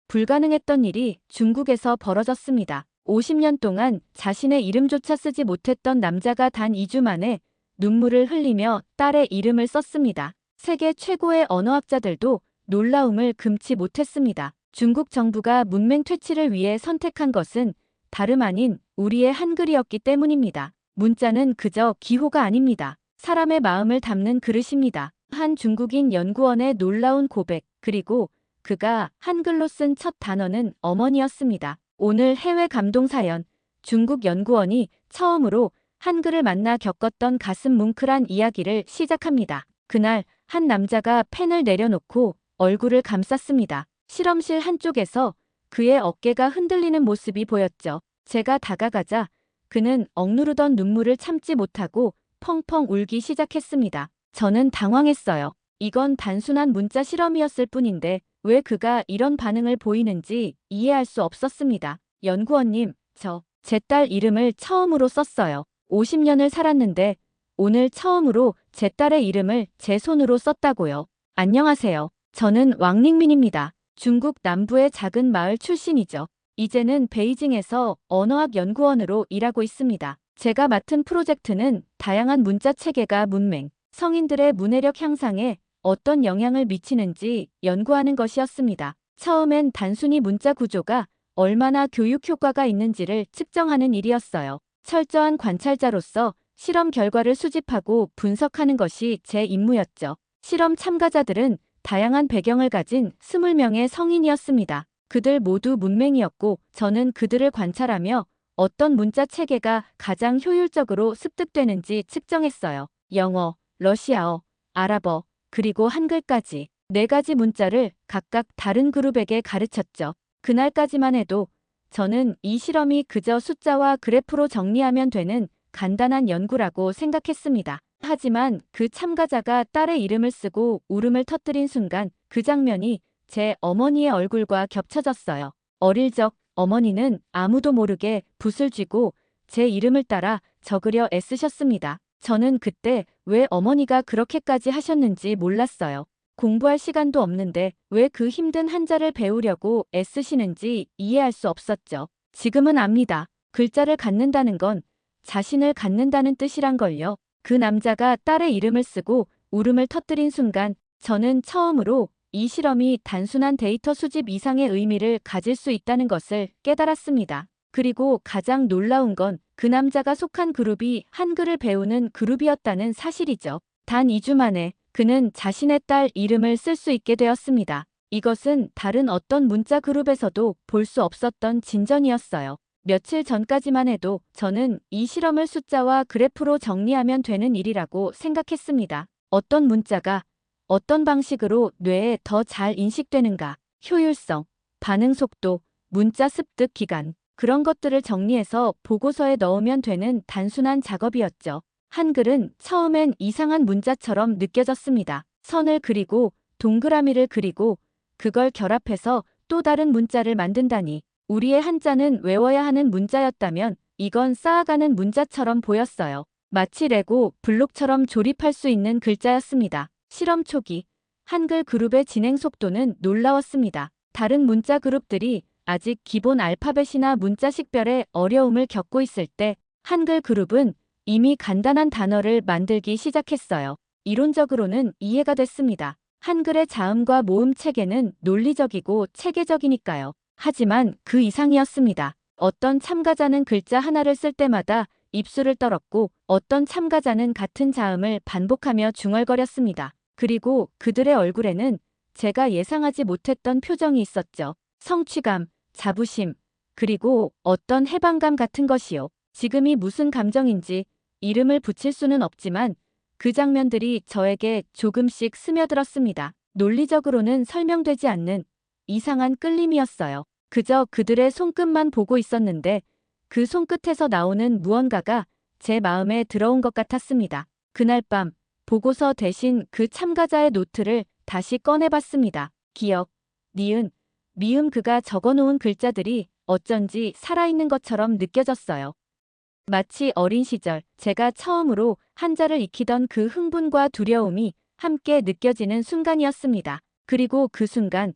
불가능했던 일이 중국에서 벌어졌습니다. 50년 동안 자신의 이름조차 쓰지 못했던 남자가 단 2주 만에 눈물을 흘리며 딸의 이름을 썼습니다. 세계 최고의 언어학자들도 놀라움을 금치 못했습니다. 중국 정부가 문맹 퇴치를 위해 선택한 것은 다름 아닌 우리의 한글이었기 때문입니다. 문자는 그저 기호가 아닙니다. 사람의 마음을 담는 그릇입니다. 한 중국인 연구원의 놀라운 고백, 그리고 그가 한글로 쓴 첫 단어는 어머니였습니다. 오늘 해외 감동 사연, 중국 연구원이 처음으로 한글을 만나 겪었던 가슴 뭉클한 이야기를 시작합니다. 그날 한 남자가 펜을 내려놓고 얼굴을 감쌌습니다. 실험실 한쪽에서 그의 어깨가 흔들리는 모습이 보였죠. 제가 다가가자 그는 억누르던 눈물을 참지 못하고 펑펑 울기 시작했습니다. 저는 당황했어요. 이건 단순한 문자 실험이었을 뿐인데 왜 그가 이런 반응을 보이는지 이해할 수 없었습니다. 연구원님, 제 딸 이름을 처음으로 썼어요. 50년을 살았는데 오늘 처음으로 제 딸의 이름을 제 손으로 썼다고요. 안녕하세요. 저는 왕닝민입니다. 중국 남부의 작은 마을 출신이죠. 이제는 베이징에서 언어학 연구원으로 일하고 있습니다. 제가 맡은 프로젝트는 다양한 문자 체계가 문맹, 성인들의 문해력 향상에 어떤 영향을 미치는지 연구하는 것이었습니다. 처음엔 단순히 문자 구조가 얼마나 교육 효과가 있는지를 측정하는 일이었어요. 철저한 관찰자로서 실험 결과를 수집하고 분석하는 것이 제 임무였죠. 실험 참가자들은 다양한 배경을 가진 20명의 성인이었습니다. 그들 모두 문맹이었고 저는 그들을 관찰하며 어떤 문자 체계가 가장 효율적으로 습득되는지 측정했어요. 영어, 러시아어, 아랍어, 그리고 한글까지 4가지 문자를 각각 다른 그룹에게 가르쳤죠. 그날까지만 해도 저는 이 실험이 그저 숫자와 그래프로 정리하면 되는 간단한 연구라고 생각했습니다. 하지만 그 참가자가 딸의 이름을 쓰고 울음을 터뜨린 순간 그 장면이 제 어머니의 얼굴과 겹쳐졌어요. 어릴 적 어머니는 아무도 모르게 붓을 쥐고 제 이름을 따라 적으려 애쓰셨습니다. 저는 그때 왜 어머니가 그렇게까지 하셨는지 몰랐어요. 공부할 시간도 없는데 왜 그 힘든 한자를 배우려고 애쓰시는지 이해할 수 없었죠. 지금은 압니다. 글자를 갖는다는 건 자신을 갖는다는 뜻이란 걸요. 그 남자가 딸의 이름을 쓰고 울음을 터뜨린 순간 저는 처음으로 이 실험이 단순한 데이터 수집 이상의 의미를 가질 수 있다는 것을 깨달았습니다. 그리고 가장 놀라운 건 그 남자가 속한 그룹이 한글을 배우는 그룹이었다는 사실이죠. 단 2주 만에 그는 자신의 딸 이름을 쓸 수 있게 되었습니다. 이것은 다른 어떤 문자 그룹에서도 볼 수 없었던 진전이었어요. 며칠 전까지만 해도 저는 이 실험을 숫자와 그래프로 정리하면 되는 일이라고 생각했습니다. 어떤 문자가 어떤 방식으로 뇌에 더 잘 인식되는가, 효율성, 반응 속도, 문자 습득 기간, 그런 것들을 정리해서 보고서에 넣으면 되는 단순한 작업이었죠. 한글은 처음엔 이상한 문자처럼 느껴졌습니다. 선을 그리고 동그라미를 그리고 그걸 결합해서 또 다른 문자를 만든다니. 우리의 한자는 외워야 하는 문자였다면 이건 쌓아가는 문자처럼 보였어요. 마치 레고 블록처럼 조립할 수 있는 글자였습니다. 실험 초기 한글 그룹의 진행 속도는 놀라웠습니다. 다른 문자 그룹들이 아직 기본 알파벳이나 문자 식별에 어려움을 겪고 있을 때 한글 그룹은 이미 간단한 단어를 만들기 시작했어요. 이론적으로는 이해가 됐습니다. 한글의 자음과 모음 체계는 논리적이고 체계적이니까요. 하지만 그 이상이었습니다. 어떤 참가자는 글자 하나를 쓸 때마다 입술을 떨었고 어떤 참가자는 같은 자음을 반복하며 중얼거렸습니다. 그리고 그들의 얼굴에는 제가 예상하지 못했던 표정이 있었죠. 성취감, 자부심, 그리고 어떤 해방감 같은 것이요. 지금이 무슨 감정인지 이름을 붙일 수는 없지만 그 장면들이 저에게 조금씩 스며들었습니다. 논리적으로는 설명되지 않는 이상한 끌림이었어요. 그저 그들의 손끝만 보고 있었는데 그 손끝에서 나오는 무언가가 제 마음에 들어온 것 같았습니다. 그날 밤 보고서 대신 그 참가자의 노트를 다시 꺼내봤습니다. 기억, 니은, 미음 그가 적어놓은 글자들이 어쩐지 살아있는 것처럼 느껴졌어요. 마치 어린 시절 제가 처음으로 한자를 익히던 그 흥분과 두려움이 함께 느껴지는 순간이었습니다. 그리고 그 순간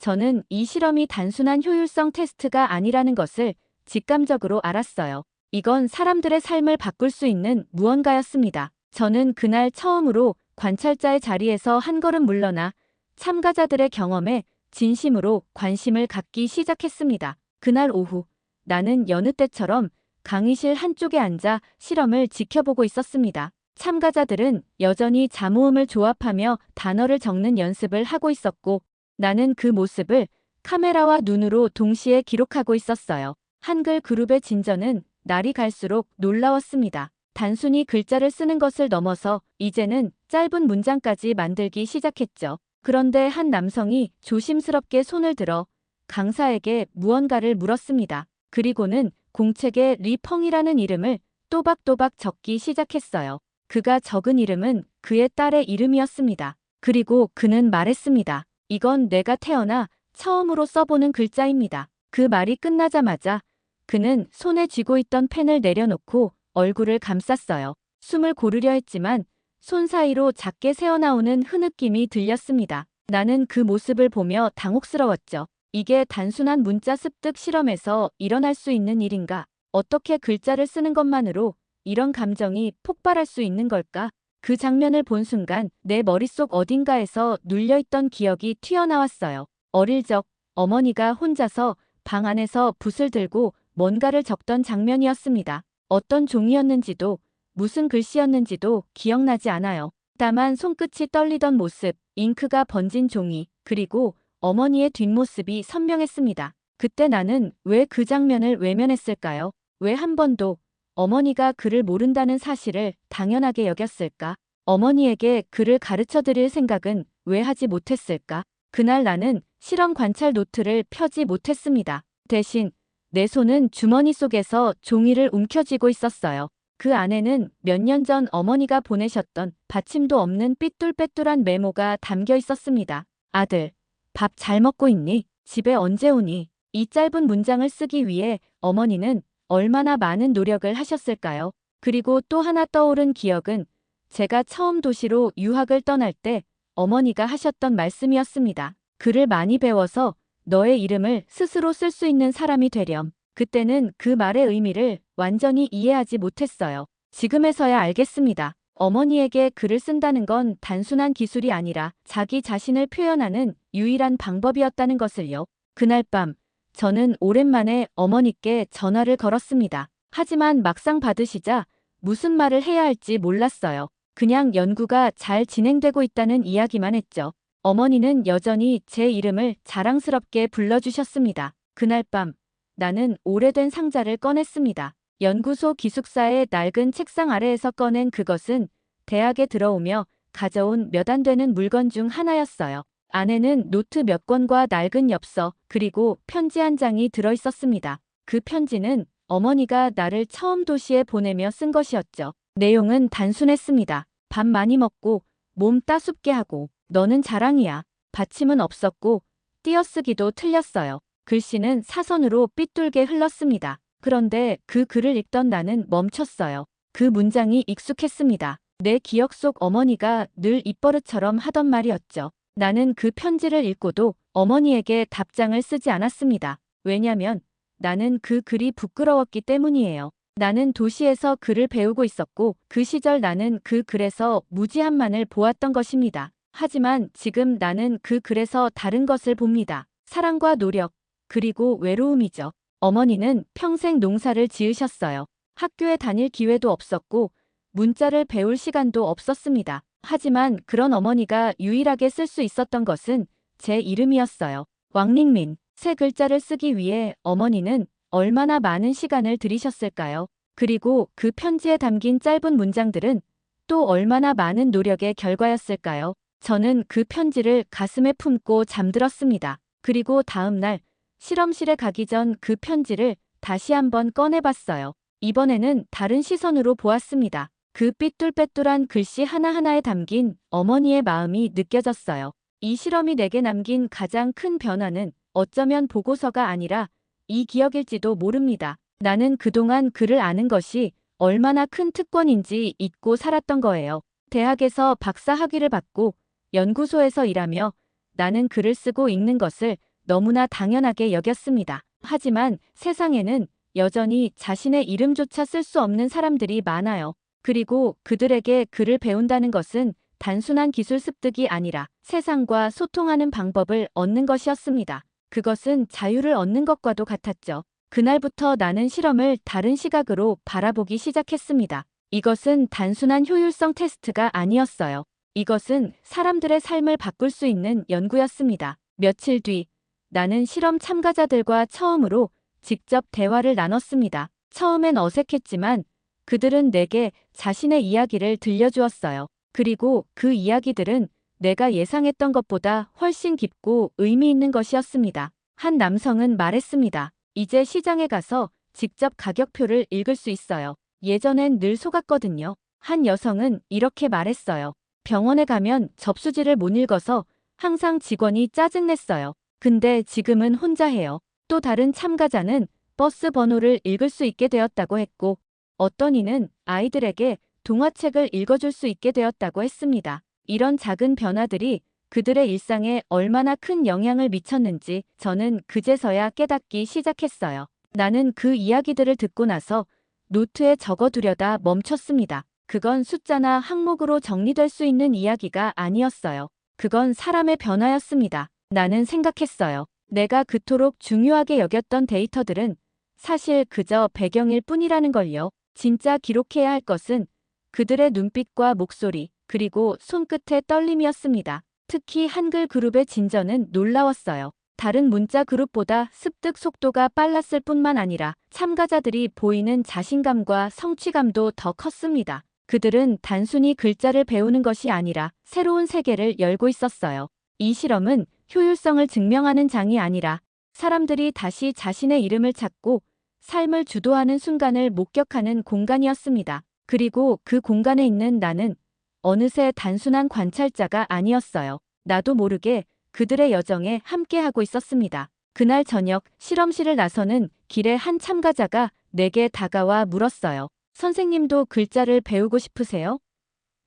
저는 이 실험이 단순한 효율성 테스트가 아니라는 것을 직감적으로 알았어요. 이건 사람들의 삶을 바꿀 수 있는 무언가였습니다. 저는 그날 처음으로 관찰자의 자리에서 한 걸음 물러나 참가자들의 경험에 진심으로 관심을 갖기 시작했습니다. 그날 오후 나는 여느 때처럼 강의실 한쪽에 앉아 실험을 지켜보고 있었습니다. 참가자들은 여전히 잠오음을 조합하며 단어를 적는 연습을 하고 있었고 나는 그 모습을 카메라와 눈으로 동시에 기록하고 있었어요. 한글 그룹의 진전은 날이 갈수록 놀라웠습니다. 단순히 글자를 쓰는 것을 넘어서 이제는 짧은 문장까지 만들기 시작했죠. 그런데 한 남성이 조심스럽게 손을 들어 강사에게 무언가를 물었습니다. 그리고는 공책에 리펑이라는 이름을 또박또박 적기 시작했어요. 그가 적은 이름은 그의 딸의 이름이었습니다. 그리고 그는 말했습니다. 이건 내가 태어나 처음으로 써보는 글자입니다. 그 말이 끝나자마자 그는 손에 쥐고 있던 펜을 내려놓고 얼굴을 감쌌어요. 숨을 고르려 했지만 손 사이로 작게 새어나오는 흐느낌이 들렸습니다. 나는 그 모습을 보며 당혹스러웠죠. 이게 단순한 문자 습득 실험에서 일어날 수 있는 일인가? 어떻게 글자를 쓰는 것만으로 이런 감정이 폭발할 수 있는 걸까? 그 장면을 본 순간 내 머릿속 어딘가에서 눌려있던 기억이 튀어나왔어요. 어릴 적 어머니가 혼자서 방 안에서 붓을 들고 뭔가를 적던 장면이었습니다. 어떤 종이였는지도 무슨 글씨였는지도 기억나지 않아요. 다만 손끝이 떨리던 모습, 잉크가 번진 종이, 그리고 어머니의 뒷모습이 선명했습니다. 그때 나는 왜 그 장면을 외면했을까요? 왜 한 번도 어머니가 글을 모른다는 사실을 당연하게 여겼을까? 어머니에게 글을 가르쳐 드릴 생각은 왜 하지 못했을까? 그날 나는 실험 관찰 노트를 펴지 못했습니다. 대신 내 손은 주머니 속에서 종이를 움켜쥐고 있었어요. 그 안에는 몇 년 전 어머니가 보내셨던 받침도 없는 삐뚤빼뚤한 메모가 담겨 있었습니다. 아들, 밥 잘 먹고 있니? 집에 언제 오니? 이 짧은 문장을 쓰기 위해 어머니는 얼마나 많은 노력을 하셨을까요? 그리고 또 하나 떠오른 기억은 제가 처음 도시로 유학을 떠날 때 어머니가 하셨던 말씀이었습니다. 글을 많이 배워서 너의 이름을 스스로 쓸 수 있는 사람이 되렴. 그때는 그 말의 의미를 완전히 이해하지 못했어요. 지금에서야 알겠습니다. 어머니에게 글을 쓴다는 건 단순한 기술이 아니라 자기 자신을 표현하는 유일한 방법이었다는 것을요. 그날 밤 저는 오랜만에 어머니께 전화를 걸었습니다. 하지만 막상 받으시자 무슨 말을 해야 할지 몰랐어요. 그냥 연구가 잘 진행되고 있다는 이야기만 했죠. 어머니는 여전히 제 이름을 자랑스럽게 불러주셨습니다. 그날 밤 나는 오래된 상자를 꺼냈습니다. 연구소 기숙사의 낡은 책상 아래에서 꺼낸 그것은 대학에 들어오며 가져온 몇 안 되는 물건 중 하나였어요. 안에는 노트 몇 권과 낡은 엽서 그리고 편지 한 장이 들어있었습니다. 그 편지는 어머니가 나를 처음 도시에 보내며 쓴 것이었죠. 내용은 단순했습니다. 밥 많이 먹고 몸 따숩게 하고 너는 자랑이야. 받침은 없었고 띄어쓰기도 틀렸어요. 글씨는 사선으로 삐뚤게 흘렀습니다. 그런데 그 글을 읽던 나는 멈췄어요. 그 문장이 익숙했습니다. 내 기억 속 어머니가 늘 입버릇처럼 하던 말이었죠. 나는 그 편지를 읽고도 어머니에게 답장을 쓰지 않았습니다. 왜냐면 나는 그 글이 부끄러웠기 때문이에요. 나는 도시에서 글을 배우고 있었고 그 시절 나는 그 글에서 무지함만을 보았던 것입니다. 하지만 지금 나는 그 글에서 다른 것을 봅니다. 사랑과 노력, 그리고 외로움이죠. 어머니는 평생 농사를 지으셨어요. 학교에 다닐 기회도 없었고 문자를 배울 시간도 없었습니다. 하지만 그런 어머니가 유일하게 쓸 수 있었던 것은 제 이름이었어요. 왕링민. 세 글자를 쓰기 위해 어머니는 얼마나 많은 시간을 들이셨을까요? 그리고 그 편지에 담긴 짧은 문장들은 또 얼마나 많은 노력의 결과였을까요? 저는 그 편지를 가슴에 품고 잠들었습니다. 그리고 다음 날 실험실에 가기 전 그 편지를 다시 한번 꺼내봤어요. 이번에는 다른 시선으로 보았습니다. 그 삐뚤빼뚤한 글씨 하나하나에 담긴 어머니의 마음이 느껴졌어요. 이 실험이 내게 남긴 가장 큰 변화는 어쩌면 보고서가 아니라 이 기억일지도 모릅니다. 나는 그동안 글을 아는 것이 얼마나 큰 특권인지 잊고 살았던 거예요. 대학에서 박사 학위를 받고 연구소에서 일하며 나는 글을 쓰고 읽는 것을 너무나 당연하게 여겼습니다. 하지만 세상에는 여전히 자신의 이름조차 쓸 수 없는 사람들이 많아요. 그리고 그들에게 글을 배운다는 것은 단순한 기술 습득이 아니라 세상과 소통하는 방법을 얻는 것이었습니다. 그것은 자유를 얻는 것과도 같았죠. 그날부터 나는 실험을 다른 시각으로 바라보기 시작했습니다. 이것은 단순한 효율성 테스트가 아니었어요. 이것은 사람들의 삶을 바꿀 수 있는 연구였습니다. 며칠 뒤, 나는 실험 참가자들과 처음으로 직접 대화를 나눴습니다. 처음엔 어색했지만 그들은 내게 자신의 이야기를 들려주었어요. 그리고 그 이야기들은 내가 예상했던 것보다 훨씬 깊고 의미 있는 것이었습니다. 한 남성은 말했습니다. 이제 시장에 가서 직접 가격표를 읽을 수 있어요. 예전엔 늘 속았거든요. 한 여성은 이렇게 말했어요. 병원에 가면 접수지를 못 읽어서 항상 직원이 짜증냈어요. 근데 지금은 혼자 해요. 또 다른 참가자는 버스 번호를 읽을 수 있게 되었다고 했고, 어떤 이는 아이들에게 동화책을 읽어줄 수 있게 되었다고 했습니다. 이런 작은 변화들이 그들의 일상에 얼마나 큰 영향을 미쳤는지 저는 그제서야 깨닫기 시작했어요. 나는 그 이야기들을 듣고 나서 노트에 적어두려다 멈췄습니다. 그건 숫자나 항목으로 정리될 수 있는 이야기가 아니었어요. 그건 사람의 변화였습니다. 나는 생각했어요. 내가 그토록 중요하게 여겼던 데이터들은 사실 그저 배경일 뿐이라는 걸요. 진짜 기록해야 할 것은 그들의 눈빛과 목소리, 그리고 손끝의 떨림이었습니다. 특히 한글 그룹의 진전은 놀라웠어요. 다른 문자 그룹보다 습득 속도가 빨랐을 뿐만 아니라 참가자들이 보이는 자신감과 성취감도 더 컸습니다. 그들은 단순히 글자를 배우는 것이 아니라 새로운 세계를 열고 있었어요. 이 실험은 효율성을 증명하는 장이 아니라 사람들이 다시 자신의 이름을 찾고 삶을 주도하는 순간을 목격하는 공간이었습니다. 그리고 그 공간에 있는 나는 어느새 단순한 관찰자가 아니었어요. 나도 모르게 그들의 여정에 함께하고 있었습니다. 그날 저녁 실험실을 나서는 길에 한 참가자가 내게 다가와 물었어요. 선생님도 글자를 배우고 싶으세요?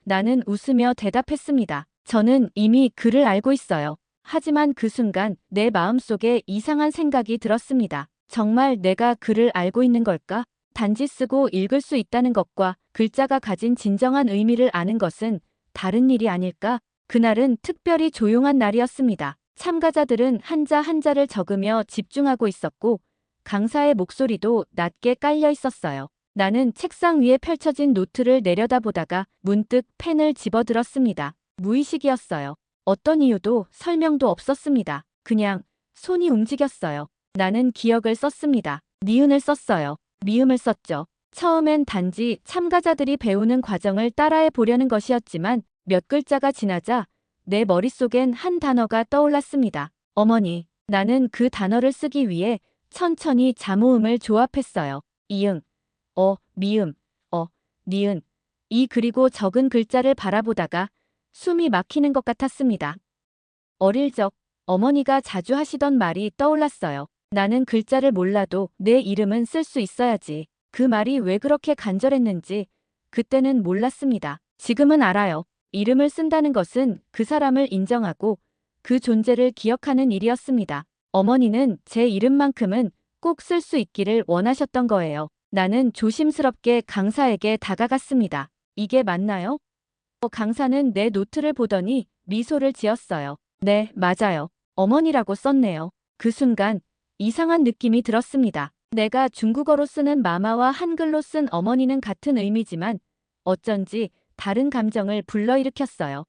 나는 웃으며 대답했습니다. 저는 이미 글을 알고 있어요. 하지만 그 순간 내 마음속에 이상한 생각이 들었습니다. 정말 내가 글을 알고 있는 걸까? 단지 쓰고 읽을 수 있다는 것과 글자가 가진 진정한 의미를 아는 것은 다른 일이 아닐까? 그날은 특별히 조용한 날이었습니다. 참가자들은 한자 한자를 적으며 집중하고 있었고 강사의 목소리도 낮게 깔려 있었어요. 나는 책상 위에 펼쳐진 노트를 내려다보다가 문득 펜을 집어들었습니다. 무의식이었어요. 어떤 이유도 설명도 없었습니다. 그냥 손이 움직였어요. 나는 기억을 썼습니다. 니은을 썼어요. 미음을 썼죠. 처음엔 단지 참가자들이 배우는 과정을 따라해 보려는 것이었지만 몇 글자가 지나자 내 머릿속엔 한 단어가 떠올랐습니다. 어머니. 나는 그 단어를 쓰기 위해 천천히 잠오음을 조합했어요. 이응, 미음, 니은. 이 그리고 적은 글자를 바라보다가 숨이 막히는 것 같았습니다. 어릴 적 어머니가 자주 하시던 말이 떠올랐어요. 나는 글자를 몰라도 내 이름은 쓸 수 있어야지. 그 말이 왜 그렇게 간절했는지 그때는 몰랐습니다. 지금은 알아요. 이름을 쓴다는 것은 그 사람을 인정하고 그 존재를 기억하는 일이었습니다. 어머니는 제 이름만큼은 꼭 쓸 수 있기를 원하셨던 거예요. 나는 조심스럽게 강사에게 다가갔습니다. 이게 맞나요? 강사는 내 노트를 보더니 미소를 지었어요. 네, 맞아요. 어머니라고 썼네요. 그 순간 이상한 느낌이 들었습니다. 내가 중국어로 쓰는 마마와 한글로 쓴 어머니는 같은 의미지만 어쩐지 다른 감정을 불러일으켰어요.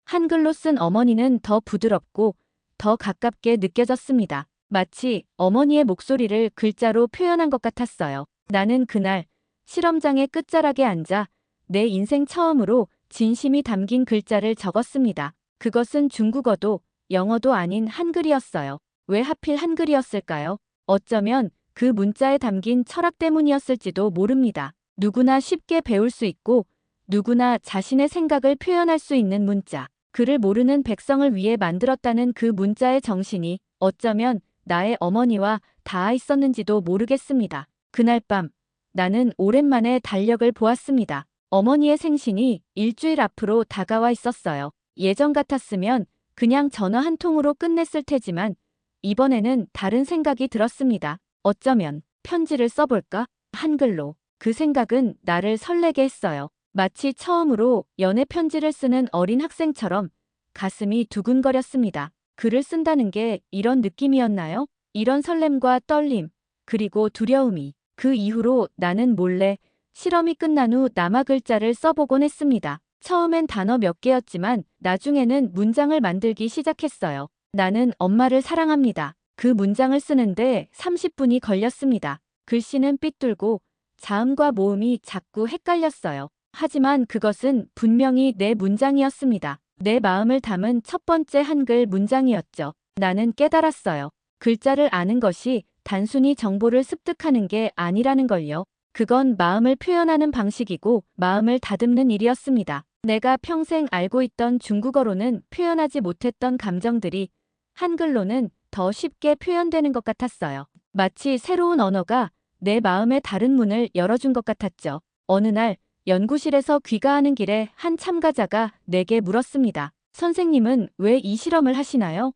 한글로 쓴 어머니는 더 부드럽고 더 가깝게 느껴졌습니다. 마치 어머니의 목소리를 글자로 표현한 것 같았어요. 나는 그날 실험장의 끝자락에 앉아 내 인생 처음으로 진심이 담긴 글자를 적었습니다. 그것은 중국어도 영어도 아닌 한글이었어요. 왜 하필 한글이었을까요? 어쩌면 그 문자에 담긴 철학 때문이었을지도 모릅니다. 누구나 쉽게 배울 수 있고 누구나 자신의 생각을 표현할 수 있는 문자. 글을 모르는 백성을 위해 만들었다는 그 문자의 정신이 어쩌면 나의 어머니와 닿아 있었는지도 모르겠습니다. 그날 밤 나는 오랜만에 달력을 보았습니다. 어머니의 생신이 일주일 앞으로 다가와 있었어요. 예전 같았으면 그냥 전화 한 통으로 끝냈을 테지만 이번에는 다른 생각이 들었습니다. 어쩌면 편지를 써볼까? 한글로. 그 생각은 나를 설레게 했어요. 마치 처음으로 연애 편지를 쓰는 어린 학생처럼 가슴이 두근거렸습니다. 글을 쓴다는 게 이런 느낌이었나요? 이런 설렘과 떨림, 그리고 두려움이. 그 이후로 나는 몰래 실험이 끝난 후 남아 글자를 써보곤 했습니다. 처음엔 단어 몇 개였지만 나중에는 문장을 만들기 시작했어요. 나는 엄마를 사랑합니다. 그 문장을 쓰는데 30분이 걸렸습니다. 글씨는 삐뚤고 자음과 모음이 자꾸 헷갈렸어요. 하지만 그것은 분명히 내 문장이었습니다. 내 마음을 담은 첫 번째 한글 문장이었죠. 나는 깨달았어요. 글자를 아는 것이 단순히 정보를 습득하는 게 아니라는 걸요. 그건 마음을 표현하는 방식이고 마음을 다듬는 일이었습니다. 내가 평생 알고 있던 중국어로는 표현하지 못했던 감정들이 한글로는 더 쉽게 표현되는 것 같았어요. 마치 새로운 언어가 내 마음의 다른 문을 열어준 것 같았죠. 어느 날 연구실에서 귀가하는 길에 한 참가자가 내게 물었습니다. 선생님은 왜 이 실험을 하시나요?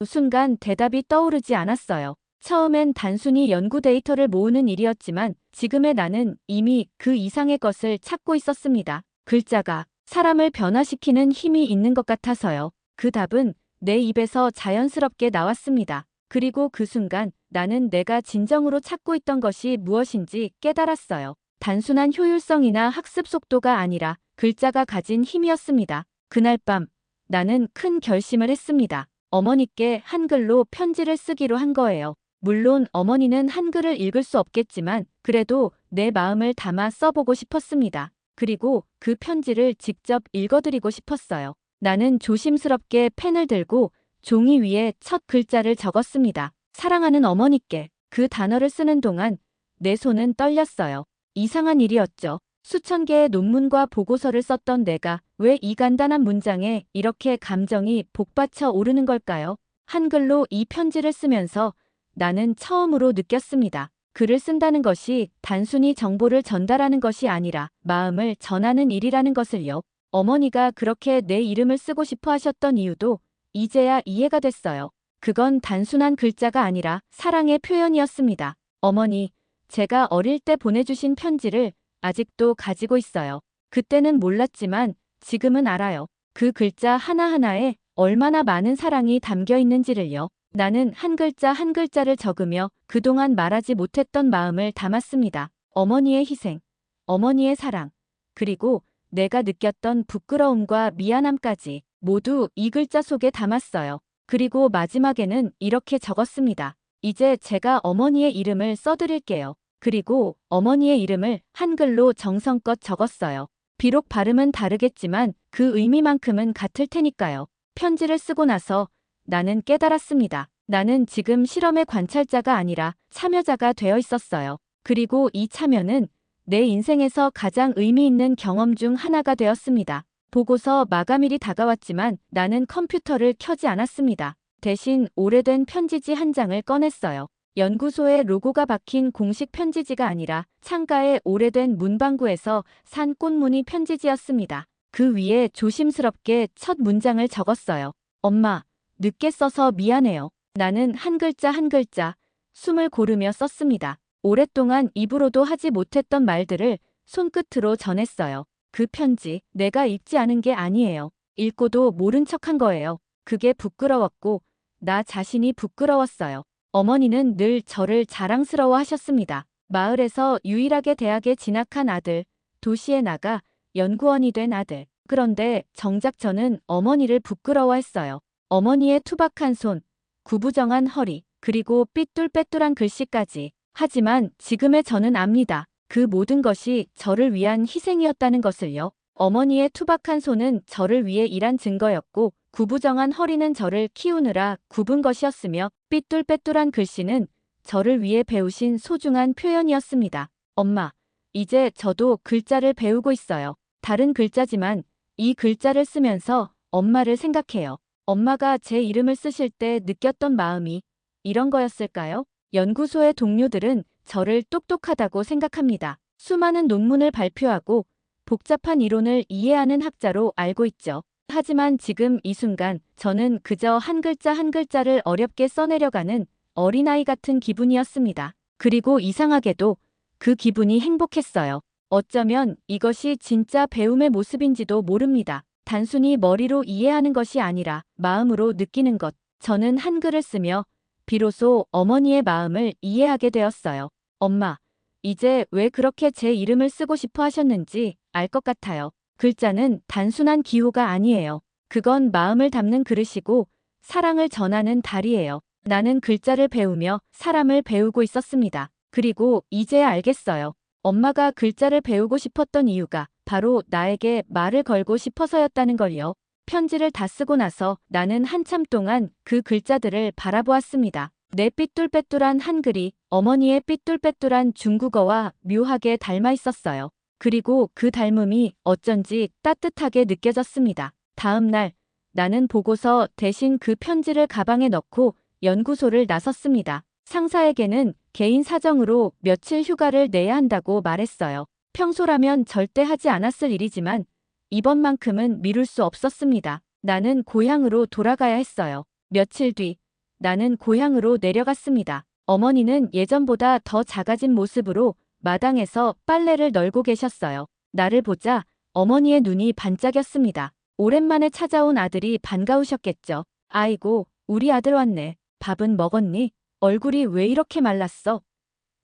순간 대답이 떠오르지 않았어요. 처음엔 단순히 연구 데이터를 모으는 일이었지만 지금의 나는 이미 그 이상의 것을 찾고 있었습니다. 글자가 사람을 변화시키는 힘이 있는 것 같아서요. 그 답은 내 입에서 자연스럽게 나왔습니다. 그리고 그 순간 나는 내가 진정으로 찾고 있던 것이 무엇인지 깨달았어요. 단순한 효율성이나 학습 속도가 아니라 글자가 가진 힘이었습니다. 그날 밤 나는 큰 결심을 했습니다. 어머니께 한글로 편지를 쓰기로 한 거예요. 물론 어머니는 한글을 읽을 수 없겠지만 그래도 내 마음을 담아 써보고 싶었습니다. 그리고 그 편지를 직접 읽어드리고 싶었어요. 나는 조심스럽게 펜을 들고 종이 위에 첫 글자를 적었습니다. 사랑하는 어머니께. 그 단어를 쓰는 동안 내 손은 떨렸어요. 이상한 일이었죠. 수천 개의 논문과 보고서를 썼던 내가 왜 이 간단한 문장에 이렇게 감정이 복받쳐 오르는 걸까요? 한글로 이 편지를 쓰면서 나는 처음으로 느꼈습니다. 글을 쓴다는 것이 단순히 정보를 전달하는 것이 아니라 마음을 전하는 일이라는 것을요. 어머니가 그렇게 내 이름을 쓰고 싶어 하셨던 이유도 이제야 이해가 됐어요. 그건 단순한 글자가 아니라 사랑의 표현이었습니다. 어머니, 제가 어릴 때 보내주신 편지를 아직도 가지고 있어요. 그때는 몰랐지만 지금은 알아요. 그 글자 하나하나에 얼마나 많은 사랑이 담겨 있는지를요. 나는 한 글자 한 글자를 적으며 그동안 말하지 못했던 마음을 담았습니다. 어머니의 희생, 어머니의 사랑, 그리고 내가 느꼈던 부끄러움과 미안함까지 모두 이 글자 속에 담았어요. 그리고 마지막에는 이렇게 적었습니다. 이제 제가 어머니의 이름을 써드릴게요. 그리고 어머니의 이름을 한글로 정성껏 적었어요. 비록 발음은 다르겠지만 그 의미만큼은 같을 테니까요. 편지를 쓰고 나서 나는 깨달았습니다. 나는 지금 실험의 관찰자가 아니라 참여자가 되어 있었어요. 그리고 이 참여는 내 인생에서 가장 의미 있는 경험 중 하나가 되었습니다. 보고서 마감일이 다가왔지만 나는 컴퓨터를 켜지 않았습니다. 대신 오래된 편지지 한 장을 꺼냈어요. 연구소의 로고가 박힌 공식 편지지가 아니라 창가의 오래된 문방구에서 산 꽃무늬 편지지였습니다. 그 위에 조심스럽게 첫 문장을 적었어요. 엄마, 늦게 써서 미안해요. 나는 한 글자 한 글자 숨을 고르며 썼습니다. 오랫동안 입으로도 하지 못했던 말들을 손끝으로 전했어요. 그 편지 내가 읽지 않은 게 아니에요. 읽고도 모른 척한 거예요. 그게 부끄러웠고 나 자신이 부끄러웠어요. 어머니는 늘 저를 자랑스러워 하셨습니다. 마을에서 유일하게 대학에 진학한 아들, 도시에 나가 연구원이 된 아들. 그런데 정작 저는 어머니를 부끄러워했어요. 어머니의 투박한 손, 구부정한 허리, 그리고 삐뚤빼뚤한 글씨까지. 하지만 지금의 저는 압니다. 그 모든 것이 저를 위한 희생이었다는 것을요. 어머니의 투박한 손은 저를 위해 일한 증거였고 구부정한 허리는 저를 키우느라 굽은 것이었으며 삐뚤빼뚤한 글씨는 저를 위해 배우신 소중한 표현이었습니다. 엄마, 이제 저도 글자를 배우고 있어요. 다른 글자지만 이 글자를 쓰면서 엄마를 생각해요. 엄마가 제 이름을 쓰실 때 느꼈던 마음이 이런 거였을까요? 연구소의 동료들은 저를 똑똑하다고 생각합니다. 수많은 논문을 발표하고 복잡한 이론을 이해하는 학자로 알고 있죠. 하지만 지금 이 순간 저는 그저 한 글자 한 글자를 어렵게 써내려가는 어린아이 같은 기분이었습니다. 그리고 이상하게도 그 기분이 행복했어요. 어쩌면 이것이 진짜 배움의 모습인지도 모릅니다. 단순히 머리로 이해하는 것이 아니라 마음으로 느끼는 것. 저는 한글을 쓰며 비로소 어머니의 마음을 이해하게 되었어요. 엄마, 이제 왜 그렇게 제 이름을 쓰고 싶어 하셨는지 알 것 같아요. 글자는 단순한 기호가 아니에요. 그건 마음을 담는 그릇이고 사랑을 전하는 달이에요. 나는 글자를 배우며 사람을 배우고 있었습니다. 그리고 이제야 알겠어요. 엄마가 글자를 배우고 싶었던 이유가 바로 나에게 말을 걸고 싶어서였다는 걸요. 편지를 다 쓰고 나서 나는 한참 동안 그 글자들을 바라보았습니다. 내 삐뚤빼뚤한 한글이 어머니의 삐뚤빼뚤한 중국어와 묘하게 닮아 있었어요. 그리고 그 닮음이 어쩐지 따뜻하게 느껴졌습니다. 다음 날 나는 보고서 대신 그 편지를 가방에 넣고 연구소를 나섰습니다. 상사에게는 개인 사정으로 며칠 휴가를 내야 한다고 말했어요. 평소라면 절대 하지 않았을 일이지만 이번만큼은 미룰 수 없었습니다. 나는 고향으로 돌아가야 했어요. 며칠 뒤 나는 고향으로 내려갔습니다. 어머니는 예전보다 더 작아진 모습으로 마당에서 빨래를 널고 계셨어요. 나를 보자 어머니의 눈이 반짝였습니다. 오랜만에 찾아온 아들이 반가우셨겠죠. 아이고, 우리 아들 왔네. 밥은 먹었니? 얼굴이 왜 이렇게 말랐어?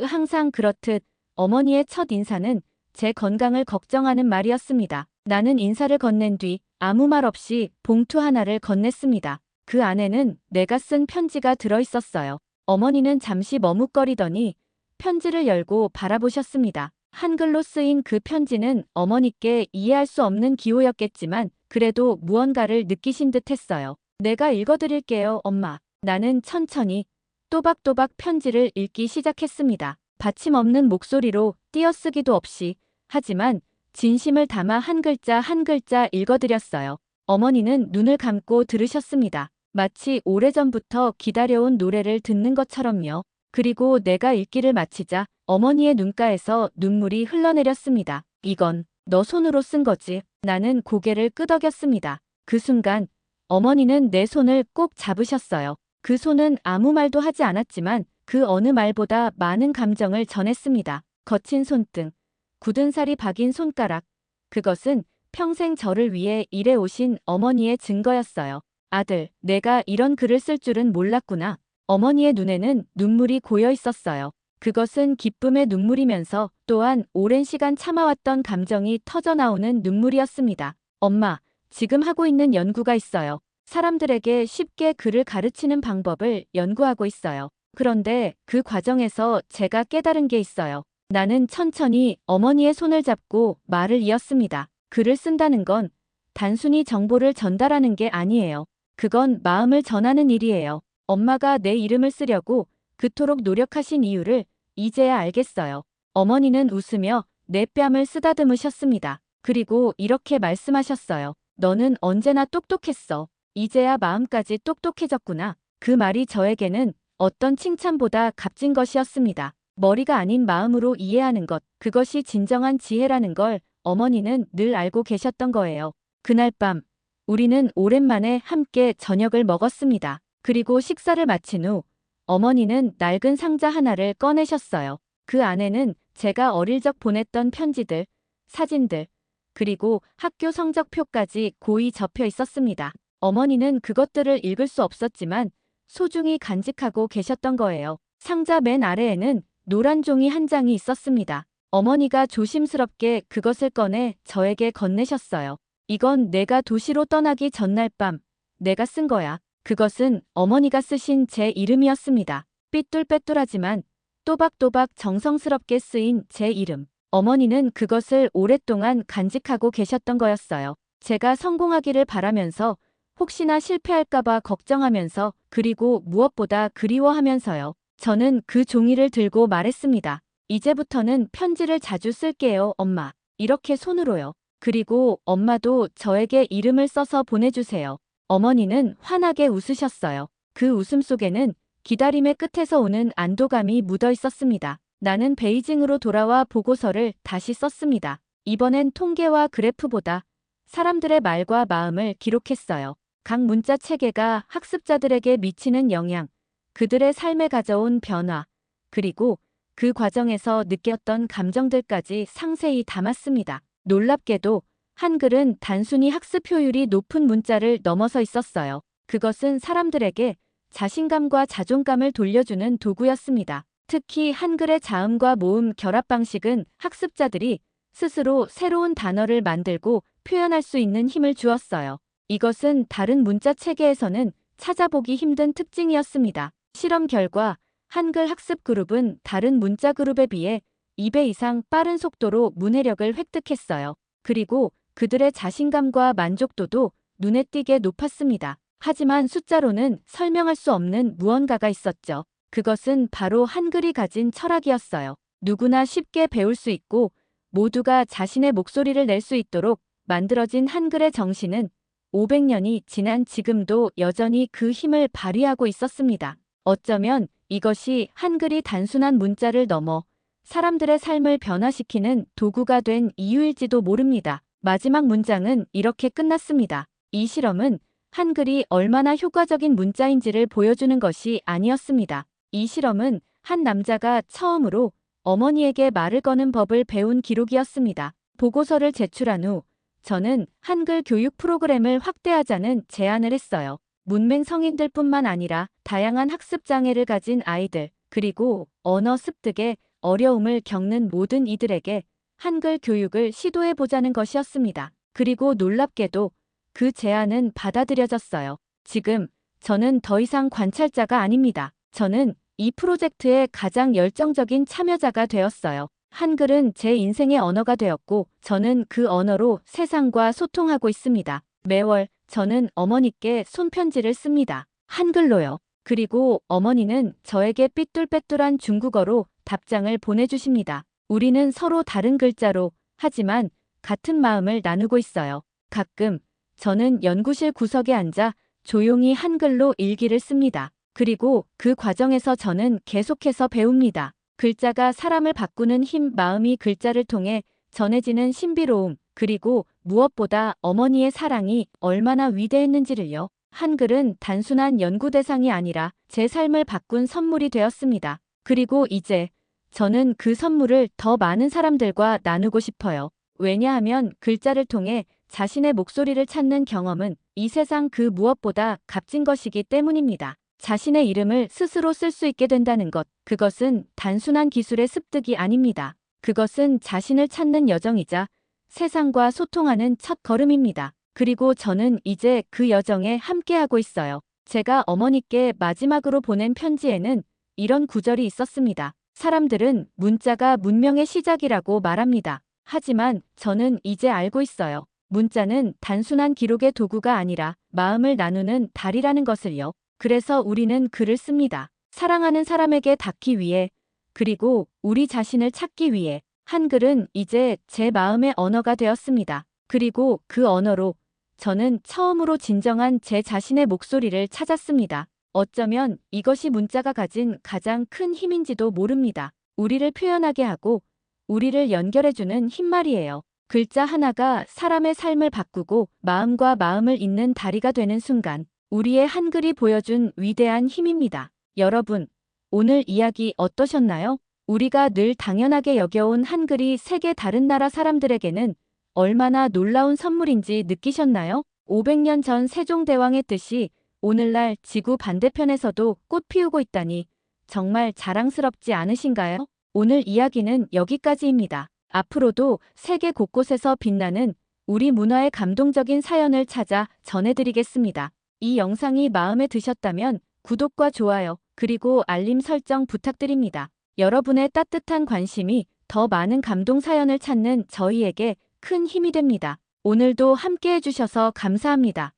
항상 그렇듯 어머니의 첫 인사는 제 건강을 걱정하는 말이었습니다. 나는 인사를 건넨 뒤 아무 말 없이 봉투 하나를 건넸습니다. 그 안에는 내가 쓴 편지가 들어있었어요. 어머니는 잠시 머뭇거리더니 편지를 열고 바라보셨습니다. 한글로 쓰인 그 편지는 어머니께 이해할 수 없는 기호였겠지만 그래도 무언가를 느끼신 듯 했어요. 내가 읽어드릴게요, 엄마. 나는 천천히 또박또박 편지를 읽기 시작했습니다. 받침없는 목소리로 띄어쓰기도 없이 하지만 진심을 담아 한 글자 한 글자 읽어드렸어요. 어머니는 눈을 감고 들으셨습니다. 마치 오래전부터 기다려온 노래를 듣는 것처럼요. 그리고 내가 읽기를 마치자 어머니의 눈가에서 눈물이 흘러내렸습니다. 이건 너 손으로 쓴 거지. 나는 고개를 끄덕였습니다. 그 순간 어머니는 내 손을 꼭 잡으셨어요. 그 손은 아무 말도 하지 않았지만 그 어느 말보다 많은 감정을 전했습니다. 거친 손등, 굳은 살이 박인 손가락. 그것은 평생 저를 위해 일해오신 어머니의 증거였어요. 아들, 내가 이런 글을 쓸 줄은 몰랐구나. 어머니의 눈에는 눈물이 고여 있었어요. 그것은 기쁨의 눈물이면서 또한 오랜 시간 참아왔던 감정이 터져나오는 눈물이었습니다. 엄마, 지금 하고 있는 연구가 있어요. 사람들에게 쉽게 글을 가르치는 방법을 연구하고 있어요. 그런데 그 과정에서 제가 깨달은 게 있어요. 나는 천천히 어머니의 손을 잡고 말을 이었습니다. 글을 쓴다는 건 단순히 정보를 전달하는 게 아니에요. 그건 마음을 전하는 일이에요. 엄마가 내 이름을 쓰려고 그토록 노력하신 이유를 이제야 알겠어요. 어머니는 웃으며 내 뺨을 쓰다듬으셨습니다. 그리고 이렇게 말씀하셨어요. 너는 언제나 똑똑했어. 이제야 마음까지 똑똑해졌구나. 그 말이 저에게는 어떤 칭찬보다 값진 것이었습니다. 머리가 아닌 마음으로 이해하는 것, 그것이 진정한 지혜라는 걸 어머니는 늘 알고 계셨던 거예요. 그날 밤, 우리는 오랜만에 함께 저녁을 먹었습니다. 그리고 식사를 마친 후 어머니는 낡은 상자 하나를 꺼내셨어요. 그 안에는 제가 어릴 적 보냈던 편지들, 사진들, 그리고 학교 성적표까지 고이 접혀 있었습니다. 어머니는 그것들을 읽을 수 없었지만 소중히 간직하고 계셨던 거예요. 상자 맨 아래에는 노란 종이 한 장이 있었습니다. 어머니가 조심스럽게 그것을 꺼내 저에게 건네셨어요. 이건 내가 도시로 떠나기 전날 밤 내가 쓴 거야. 그것은 어머니가 쓰신 제 이름이었습니다. 삐뚤빼뚤하지만 또박또박 정성스럽게 쓰인 제 이름. 어머니는 그것을 오랫동안 간직하고 계셨던 거였어요. 제가 성공하기를 바라면서 혹시나 실패할까봐 걱정하면서 그리고 무엇보다 그리워하면서요. 저는 그 종이를 들고 말했습니다. 이제부터는 편지를 자주 쓸게요, 엄마. 이렇게 손으로요. 그리고 엄마도 저에게 이름을 써서 보내주세요. 어머니는 환하게 웃으셨어요. 그 웃음 속에는 기다림의 끝에서 오는 안도감이 묻어 있었습니다. 나는 베이징으로 돌아와 보고서를 다시 썼습니다. 이번엔 통계와 그래프보다 사람들의 말과 마음을 기록했어요. 각 문자 체계가 학습자들에게 미치는 영향, 그들의 삶에 가져온 변화, 그리고 그 과정에서 느꼈던 감정들까지 상세히 담았습니다. 놀랍게도 한글은 단순히 학습 효율이 높은 문자를 넘어서 있었어요. 그것은 사람들에게 자신감과 자존감을 돌려주는 도구였습니다. 특히 한글의 자음과 모음 결합 방식은 학습자들이 스스로 새로운 단어를 만들고 표현할 수 있는 힘을 주었어요. 이것은 다른 문자 체계에서는 찾아보기 힘든 특징이었습니다. 실험 결과 한글 학습 그룹은 다른 문자 그룹에 비해 2배 이상 빠른 속도로 문해력을 획득했어요. 그리고 그들의 자신감과 만족도도 눈에 띄게 높았습니다. 하지만 숫자로는 설명할 수 없는 무언가가 있었죠. 그것은 바로 한글이 가진 철학이었어요. 누구나 쉽게 배울 수 있고 모두가 자신의 목소리를 낼 수 있도록 만들어진 한글의 정신은 500년이 지난 지금도 여전히 그 힘을 발휘하고 있었습니다. 어쩌면 이것이 한글이 단순한 문자를 넘어 사람들의 삶을 변화시키는 도구가 된 이유일지도 모릅니다. 마지막 문장은 이렇게 끝났습니다. 이 실험은 한글이 얼마나 효과적인 문자인지를 보여주는 것이 아니었습니다. 이 실험은 한 남자가 처음으로 어머니에게 말을 거는 법을 배운 기록이었습니다. 보고서를 제출한 후 저는 한글 교육 프로그램을 확대하자는 제안을 했어요. 문맹 성인들뿐만 아니라 다양한 학습 장애를 가진 아이들, 그리고 언어 습득에 어려움을 겪는 모든 이들에게 한글 교육을 시도해보자는 것이었습니다. 그리고 놀랍게도 그 제안은 받아들여졌어요. 지금 저는 더 이상 관찰자가 아닙니다. 저는 이 프로젝트의 가장 열정적인 참여자가 되었어요. 한글은 제 인생의 언어가 되었고 저는 그 언어로 세상과 소통하고 있습니다. 매월 저는 어머니께 손편지를 씁니다. 한글로요. 그리고 어머니는 저에게 삐뚤빼뚤한 중국어로 답장을 보내주십니다. 우리는 서로 다른 글자로 하지만 같은 마음을 나누고 있어요. 가끔 저는 연구실 구석에 앉아 조용히 한글로 일기를 씁니다. 그리고 그 과정에서 저는 계속해서 배웁니다. 글자가 사람을 바꾸는 힘, 마음이 글자를 통해 전해지는 신비로움, 그리고 무엇보다 어머니의 사랑이 얼마나 위대했는지를요. 한글은 단순한 연구 대상이 아니라 제 삶을 바꾼 선물이 되었습니다. 그리고 이제 저는 그 선물을 더 많은 사람들과 나누고 싶어요. 왜냐하면 글자를 통해 자신의 목소리를 찾는 경험은 이 세상 그 무엇보다 값진 것이기 때문입니다. 자신의 이름을 스스로 쓸 수 있게 된다는 것, 그것은 단순한 기술의 습득이 아닙니다. 그것은 자신을 찾는 여정이자 세상과 소통하는 첫 걸음입니다. 그리고 저는 이제 그 여정에 함께하고 있어요. 제가 어머니께 마지막으로 보낸 편지에는 이런 구절이 있었습니다. 사람들은 문자가 문명의 시작이라고 말합니다. 하지만 저는 이제 알고 있어요. 문자는 단순한 기록의 도구가 아니라 마음을 나누는 달이라는 것을요. 그래서 우리는 글을 씁니다. 사랑하는 사람에게 닿기 위해, 그리고 우리 자신을 찾기 위해. 한글은 이제 제 마음의 언어가 되었습니다. 그리고 그 언어로 저는 처음으로 진정한 제 자신의 목소리를 찾았습니다. 어쩌면 이것이 문자가 가진 가장 큰 힘인지도 모릅니다. 우리를 표현하게 하고 우리를 연결해주는 힘말이에요. 글자 하나가 사람의 삶을 바꾸고 마음과 마음을 잇는 다리가 되는 순간 우리의 한글이 보여준 위대한 힘입니다. 여러분, 오늘 이야기 어떠셨나요? 우리가 늘 당연하게 여겨온 한글이 세계 다른 나라 사람들에게는 얼마나 놀라운 선물인지 느끼셨나요? 500년 전 세종대왕의 뜻이 오늘날 지구 반대편에서도 꽃 피우고 있다니 정말 자랑스럽지 않으신가요? 오늘 이야기는 여기까지입니다. 앞으로도 세계 곳곳에서 빛나는 우리 문화의 감동적인 사연을 찾아 전해드리겠습니다. 이 영상이 마음에 드셨다면 구독과 좋아요, 그리고 알림 설정 부탁드립니다. 여러분의 따뜻한 관심이 더 많은 감동 사연을 찾는 저희에게 큰 힘이 됩니다. 오늘도 함께 해주셔서 감사합니다.